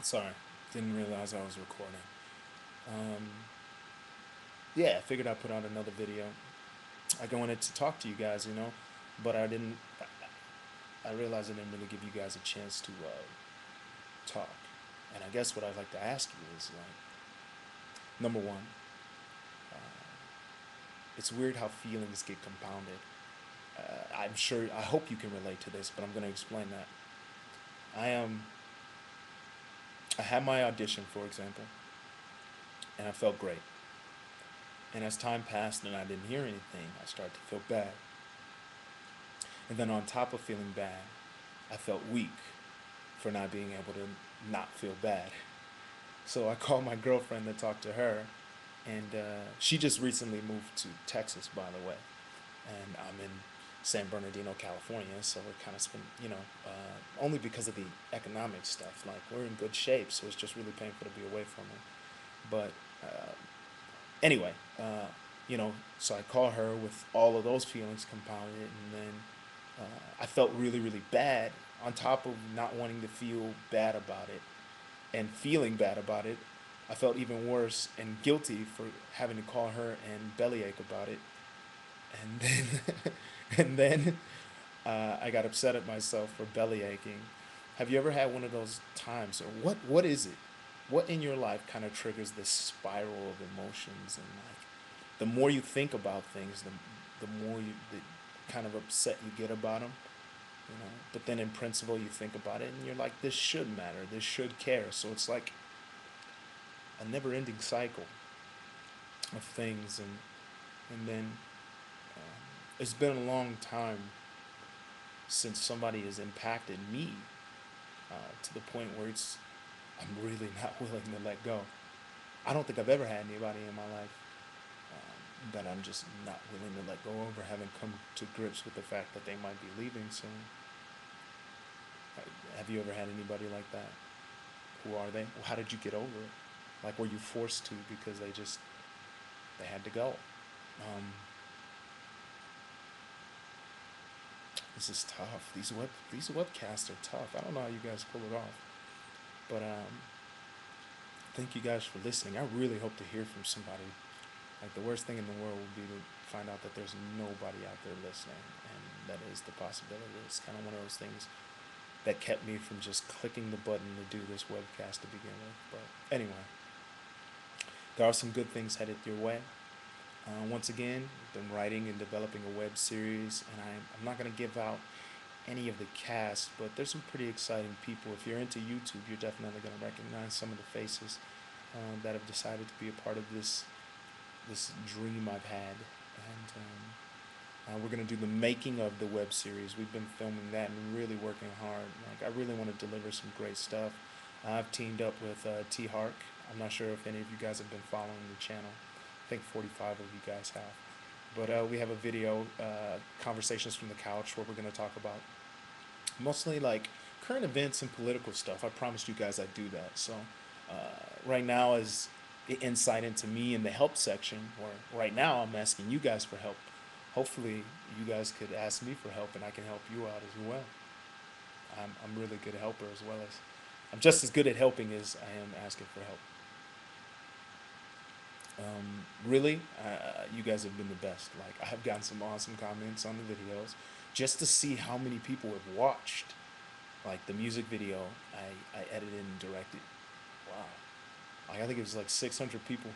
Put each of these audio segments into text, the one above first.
Sorry, didn't realize I was recording. Um, yeah, I figured I'd put out another video. I wanted to talk to you guys, but I didn't. I realized I didn't really give you guys a chance to talk. And I guess what I'd like to ask you is number one, it's weird how feelings get compounded. I'm sure. I hope you can relate to this, but I'm going to explain that. I am. I had my audition, for example, and I felt great. And as time passed and I didn't hear anything, I started to feel bad. And then on top of feeling bad, I felt weak for not being able to not feel bad. So I called my girlfriend to talk to her, and she just recently moved to Texas, by the way. And I'm in San Bernardino, California, so we're kind of spent, only because of the economic stuff. Like, we're in good shape, so it's just really painful to be away from her. But anyway, so I call her with all of those feelings compounded, and then I felt really, really bad. On top of not wanting to feel bad about it and feeling bad about it, I felt even worse and guilty for having to call her and bellyache about it. And then, and then I got upset at myself for belly aching. Have you ever had one of those times, or what is it? What in your life kind of triggers this spiral of emotions, and like the more you think about things, the more the kind of upset you get about them, But then in principle, you think about it, and you're like, this should matter, this should care. So it's like a never-ending cycle of things, and then it's been a long time since somebody has impacted me to the point where I'm really not willing to let go. I don't think I've ever had anybody in my life that I'm just not willing to let go of, or haven't come to grips with the fact that they might be leaving soon. Have you ever had anybody like that? Who are they? How did you get over it? Like, were you forced to because they had to go? Um, this is tough. These webcasts are tough. I don't know how you guys pull it off, but thank you guys for listening. I really hope to hear from somebody. Like, the worst thing in the world would be to find out that there's nobody out there listening, and that is the possibility. It's kind of one of those things that kept me from just clicking the button to do this webcast to begin with. But anyway, there are some good things headed your way. Once again, I've been writing and developing a web series, and I'm not going to give out any of the cast, but there's some pretty exciting people. If you're into YouTube, you're definitely going to recognize some of the faces that have decided to be a part of this dream I've had. And we're going to do the making of the web series. We've been filming that and really working hard. Like, I really want to deliver some great stuff. I've teamed up with T Hark. I'm not sure if any of you guys have been following the channel. I think 45 of you guys have. But we have a video, Conversations from the Couch, where we're going to talk about mostly like current events and political stuff. I promised you guys I'd do that. So right now is insight into me in the help section, where right now I'm asking you guys for help. Hopefully you guys could ask me for help, and I can help you out as well. I'm really good helper, as well as I'm just as good at helping as I am asking for help. Really, you guys have been the best. Like, I have gotten some awesome comments on the videos, just to see how many people have watched. Like, the music video I edited and directed. Wow. Like, I think it was like 600 people.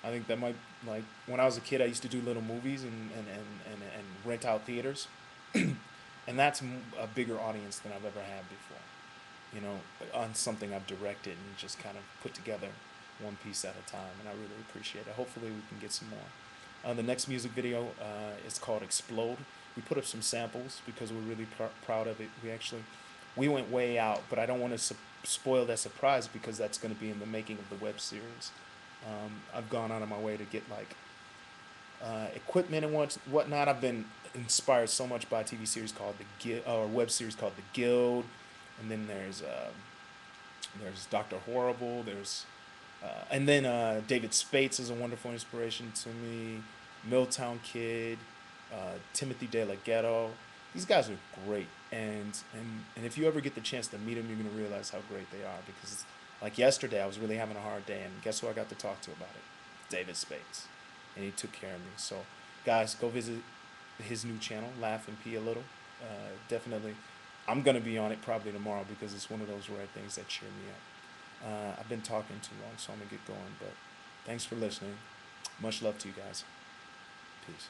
I think that might, like, when I was a kid, I used to do little movies and rent out theaters. And that's a bigger audience than I've ever had before, on something I've directed and just kind of put together one piece at a time. And I really appreciate it. Hopefully, we can get some more. The next music video is called Explode. We put up some samples because we're really proud of it. We went way out, but I don't want to spoil that surprise, because that's going to be in the making of the web series. I've gone out of my way to get like equipment and whatnot. I've been inspired so much by a TV series called The Guild, or web series called The Guild, and then there's Doctor Horrible. And then David Spates is a wonderful inspiration to me. Milltown Kid, Timothy De La Ghetto. These guys are great, and if you ever get the chance to meet them, you're gonna realize how great they are, because Like yesterday, I was really having a hard day, and guess who I got to talk to about it? David Spades, and he took care of me. So, guys, go visit his new channel, Laugh and Pee a Little. Definitely, I'm gonna be on it probably tomorrow because it's one of those rare things that cheer me up. I've been talking too long, so I'm gonna get going. But thanks for listening. Much love to you guys. Peace.